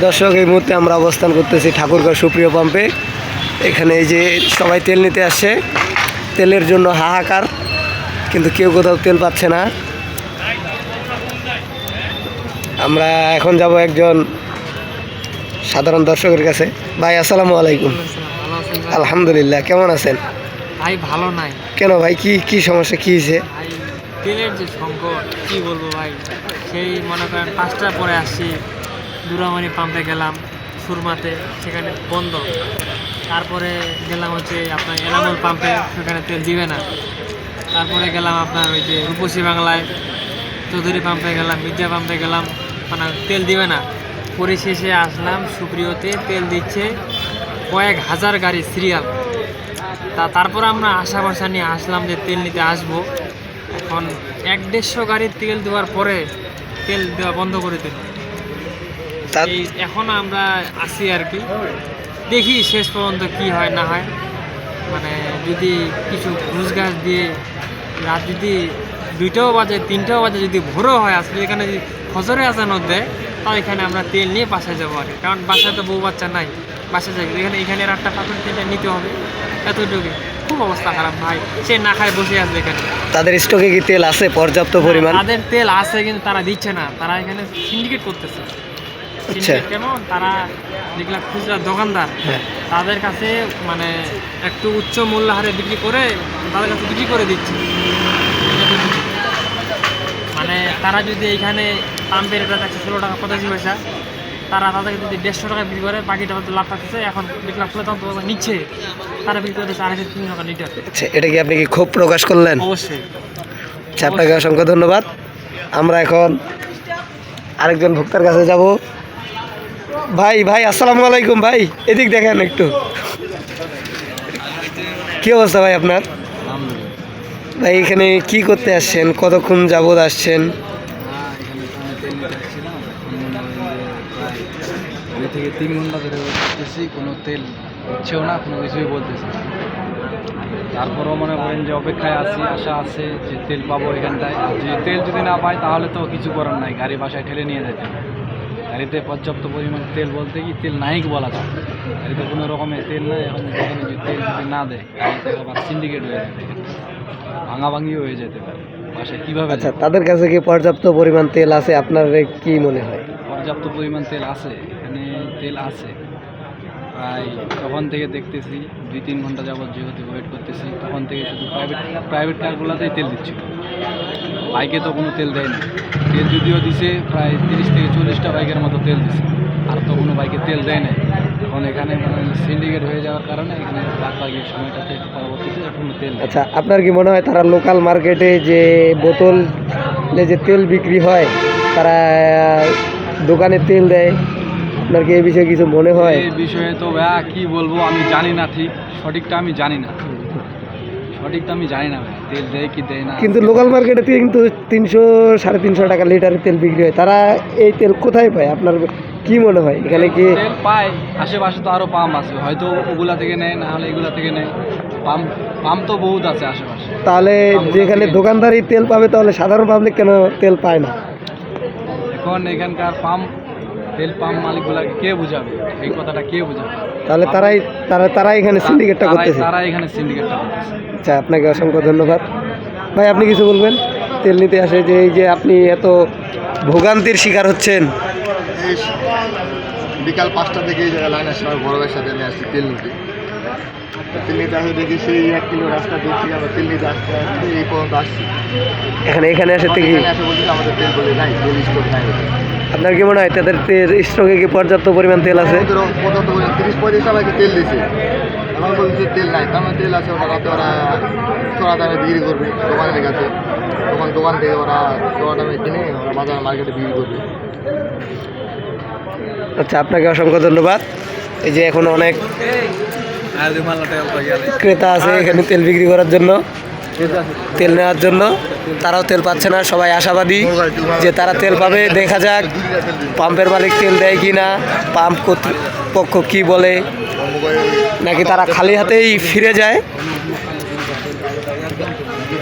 দর্শক, এই মুহূর্তে আমরা অবস্থান করতেছি ঠাকুরগাঁও সুপ্রিয় পাম্পে। এখানে এই যে সবাই তেল নিতে আসছে, তেলের জন্য হাহাকার, কিন্তু কেউ কোথাও তেল পাচ্ছে না। আমরা এখন যাব একজন সাধারণ দর্শকের কাছে। ভাই আসসালামু আলাইকুম। আলহামদুলিল্লাহ, কেমন আছেন? ভাই ভালো নাই। কেন ভাই, কি সমস্যা, কি হয়েছে? ভাই তেলের যে সংকট, কি বলবো ভাই। সেই মনে করেন 5টার পরে আসছি, দুরামানি পাম্পে গেলাম সুরমাতে, সেখানে বন্ধ। তারপরে গেলাম হচ্ছে আপনার এনামল পাম্পে, সেখানে তেল দিবে না। তারপরে গেলাম আপনার ওই যে রূপসী বাংলায়, চৌধুরী পাম্পে গেলাম, মির্জা পাম্পে গেলাম, মানে তেল দিবে না। পরিশেষে আসলাম সুপ্রিয়তে, তেল দিচ্ছে কয়েক হাজার গাড়ি সিরিয়াল। তারপর আমরা আশা ভরসা নিয়ে আসলাম যে তেল নিতে আসবো। এখন 150 গাড়ির তেল দেওয়ার পরে তেল দেওয়া বন্ধ করে দিল। এখন আমরা আসি আর কি, দেখি শেষ পর্যন্ত কি হয় না হয়। মানে যদি কিছু ঘুষ গাছ দিয়ে রাত যদি 2টাও বাজে 3টাও বাজে, যদি ভোরও হয়, আসলে এখানে যদি ফজরে আজানো দেয়, তাহলে এখানে আমরা তেল নিয়ে বাসায় যাবো আর কি। কারণ বাসায় তো বউ বাচ্চা নাই, বাসায় যাই এখানে রাতটা পাথর তেলটা নিতে হবে, এতটুকু। খুব অবস্থা খারাপ ভাই, সে না খায় বসে আছে এখানে। তাদের স্টকে কি তেল আছে পর্যাপ্ত পরিমাণ? তাদের তেল আছে, কিন্তু তারা দিচ্ছে না। তারা এখানে সিন্ডিকেট করতেছে। সিন্ডিকেট কেমন, তারা যেগুলা খুচরা দোকানদার, তাদের কাছে মানে একটু উচ্চ মূল্য হারে বিক্রি করে তাদের কাছে বিক্রি করে দিচ্ছে। মানে তারা যদি এইখানে পাম্পের রেটটা থাকছে 16 টাকা 85 পয়সা, তারা তাদেরকে যদি 150 টাকা বিক্রি করে, বাকিটা হয়তো লাভ থাকতেছে। এখন দেখলাম তখন নিচ্ছে, তারা বিক্রি করতেছে 250-3 টাকা লিটার। এটা কি আপনি কি ক্ষোভ প্রকাশ করলেন? অবশ্যই। আপনাকে অসংখ্য ধন্যবাদ। আমরা এখন আরেকজন ভোক্তার কাছে যাব। ভাই আসসালামু আলাইকুম। ভাই এদিক দেখেন একটু, কি অবস্থা ভাই আপনার? ভাই এখানে কি করতে আসছেন? কতক্ষণ যাবত আসছেন? থেকে 3 ঘন্টা ধরে করতেছি, কোনো তেল হচ্ছেও না, কোনো কিছুই বলতেছি। তারপরও মনে করেন যে অপেক্ষায় আশা আছে যে তেল পাবো এখানটায়। আর যে তেল যদি না পাই তাহলে তো কিছু করার নাই, গাড়ি বাসায় ঠেলে নিয়ে যেতে হবে। গাড়িতে পর্যাপ্ত পরিমাণ তেল বলতে কি তেল নাই বলা যায়, গাড়িতে কোনো রকমের তেল নাই। এখন যেখানে যে তেল যদি না দেয়, গাড়িতে আবার সিন্ডিকেট হয়ে যাবে, ভাঙাভাঙিও হয়ে যেতে পারে। বাসায় কীভাবে? আচ্ছা, তাদের কাছে কি পর্যাপ্ত পরিমাণ তেল আছে? আপনার কি মনে হয়? পর্যাপ্ত পরিমাণ তেল আছে, এখানে তেল আছে। প্রায় তখন থেকে দেখতেছি 2-3 ঘন্টা যাবত যেহেতু ওয়েট করতেছি, তখন থেকে শুধু প্রাইভেট কারগুলোতেই তেল দিচ্ছিল। বাইকে তো কোনো তেল দেয় না। তেল যদিও দিছে প্রায় 30 থেকে 40টা বাইকের মতো তেল দিছে, আর তো কোনো বাইকে তেল দেয় না। এখন এখানে মানে সিন্ডিকেট হয়ে যাওয়ার কারণে এখানে বাকি সময়টাতে পরবর্তীতে কোনো তেল। আচ্ছা, আপনার কি মনে হয় তারা লোকাল মার্কেটে যে বোতলে যে তেল বিক্রি হয়, তারা দোকানে তেল দেয়? আপনার কি এই বিষয়ে কিছু মনে হয়? এই বিষয়ে তো ভাইয়া কী বলবো, আমি জানি না, ঠিক সঠিকটা আমি জানি না ভাইয়া, তেল দেয় কি দেয় না। কিন্তু লোকাল মার্কেটে কিন্তু 300-350 টাকা লিটারের তেল বিক্রি হয়। তারা এই তেল কোথায় পায়? আপনার কি মনে হয় এখানে কি তেল পায়? আশেপাশে তো আরও পাম্প আছে, হয়তো ওগুলা থেকে নেয়, না হলে এগুলা থেকে নেয়। পাম্প তো বহুত আছে আশেপাশে। তাহলে যেখানে দোকানদারই তেল পাবে, তাহলে সাধারণ পাবলিক কেন তেল পায় না? এখন এখানকার তেল পাম্প মালিকগুলাকে কে বুঝাবে এই কথাটা, কে বুঝাবে? তাহলে তারা এখানে সিন্ডিকেটটা করতেছে। আচ্ছা, আপনাকে অসংখ্য ধন্যবাদ। ভাই আপনি কিছু বলবেন? তেল নিতে আসে যে এই যে আপনি এত ভোগান্তির শিকার হচ্ছেন। বিকাল 5টা থেকে এই জায়গায় লাইন আসছে, আমার বড় ভাইয়ের সাথে আমি আসছি তেল নিতে। তেল নিতে আসে দেখি সেই 1 কিলো রাস্তা দূর থেকে আমরা তেল নিতে আসতে এই পর্যন্ত আসছি। এখানে আসে থেকে আসে বলছি আমাদের তেল বলে নাই, তেল স্টক নাই। আপনার কি মনে হয় তাদের স্টকে কি পর্যাপ্ত পরিমাণ তেল আছে? পর্যাপ্ত 30-35 টাকা তেল দিছে, এখন বলছে তেল নাই। কারণ তেল আছে, ওরা রাতে ওরা চড়া দামে বিক্রি করবে দোকানের কাছে। দোকান থেকে ওরা চড়া দামে কিনে ওরা বাজার মার্কেটে বিক্রি করবে। আচ্ছা, আপনাকে অসংখ্য ধন্যবাদ। এই যে এখন অনেক ক্রেতা আছে এখানে তেল বিক্রি করার জন্য, তেল নেওয়ার জন্য। তারাও তেল পাচ্ছে না, সবাই আশাবাদী যে তারা তেল পাবে। দেখা যাক পাম্পের মালিক তেল দেয় কি না, পাম্প কর্তৃপক্ষ কি বলে, নাকি তারা খালি হাতেই ফিরে যায়।